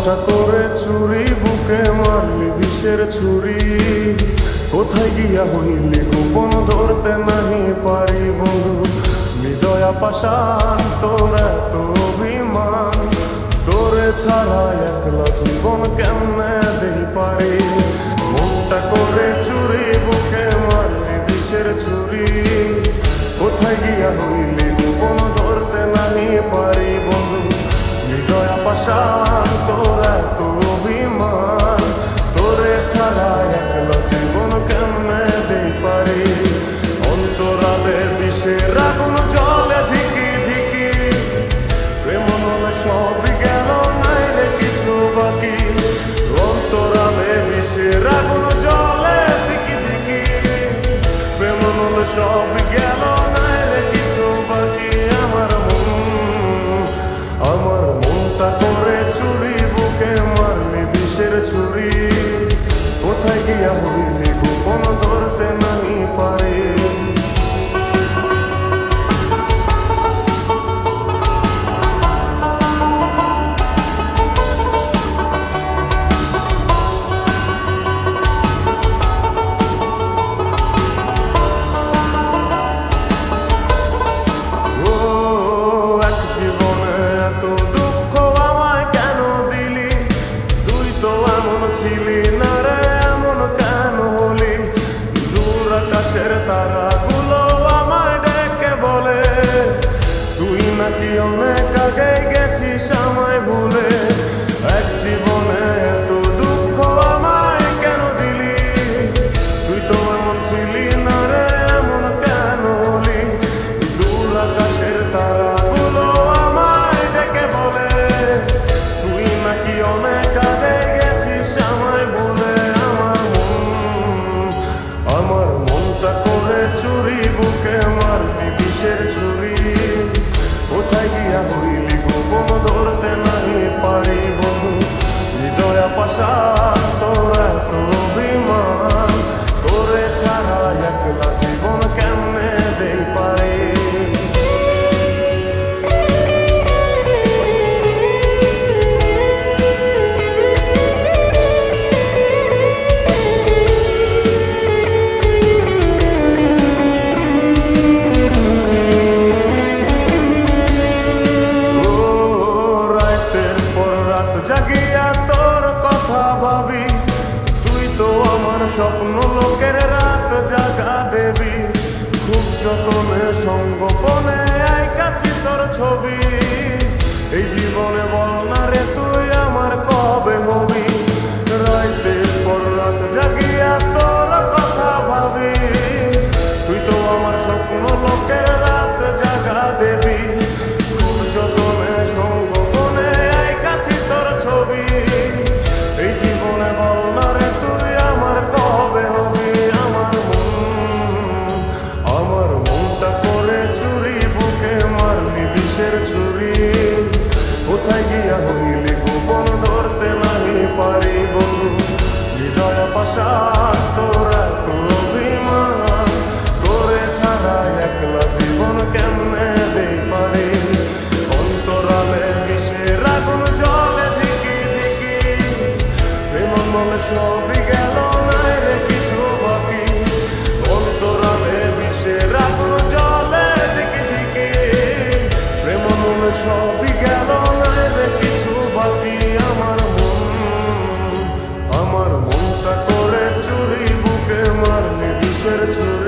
মনটা করে চুরি বুকে মারলি বিষের ছুরি। কোথায় গিয়া হইলি গোপন ধরতে নাহি পারি বন্ধু। হৃদয়া পাষাণ তোর এত অভিমান, তোরে ছাড়া একলা জীবন কেমনে দেই পারি। মনটা করে চুরি বুকে মারলি বিষের ছুরি। কোথায় গিয়া হইলি গোপন ধরতে নাহি পারি বন্ধু। হৃদয়া পাষাণ তোর এত অভিমান, তোরে ছাড়া একলা জীবন কেমনে দেই পারি। অন্তরালে বিষের আগুন জ্বলে ধিকি ধিকি, প্রেম নলে সবই গেল নাই রে কিছু বাকি। অন্তরালে বিষের আগুন জ্বলে ধিকি ধিকি, প্রেম নলে সবই গেল নাই রে কিছু বাকি। আমার মনটা করে চুরি বুকে মারলি বিষের ছুরি। কোথায় গিয়া হইলি গোপন ধরতে নাহি পারি। ছিলি না রে এমন কেন হলি। দূর আকাশের তারাগুলো আমায় ডেকে বলে, তুই নাকি অনেক আগে গেছিস আমায় ভুলে। এক জীবনে এত দুঃখ আমায় কেন দিলি, তুই তো এমন ছিলি না রে এমন কেন হলি। দূর আকাশের তারাগুলো আমায় ডেকে বলে, তুই নাকি অনেক আগে আমায় বলে। আমার মনটা করে চুরি বুকে মারলি বিষের ছুরি। কোথায় গিয়া হইলি গোপন ধরতে নাহি পারি বন্ধু। হৃদয়া পাষাণ তোর এত অভিমান, তোরে ছাড়া একলা জীবন কেমনে দেই পারি। জাগিয়া তোর কথা ভাবি, তুই তো আমার স্বপ্ন লোকের রাত জাগা দেবী। খুব যতনে সঙ্গোপনে আইকাছি তোর ছবি। এই জীবনে বল না রে তুই আমার কবে হবি। রাতের পর রাত জাগিয়া তোর কথা ভাবি, তুই তো আমার স্বপ্ন লোকের রাত জাগা দেবী। খুব যতনে সঙ্গোপনে আইকাছি তোর ছবি। এই জীবনে বল না রে তুই আমার কবে হবি। আমার মনটা করে চুরি বুকে মারলি বিষের ছুরি। কোথায় গিয়া হইলি গোপন ধরতে নাহি পারি বন্ধু। হৃদয়া পাষাণ তোর এত অভিমান, তোরে ছাড়া একলা জীবন কেমনে দেই পারি। অন্তরালে বিষের আগুন জ্বলে ধিকি ধিকি, প্রেম মনে সবই গেল নাই রে কিছু বাকি। অন্তরালে বিষের আগুন জ্বলে ধিকি ধিকি, প্রেম মনে সবই গেল নাই রে কিছু বাকি। আমার মনটা করে চুরি বুকে মারলি বিষের ছুরি।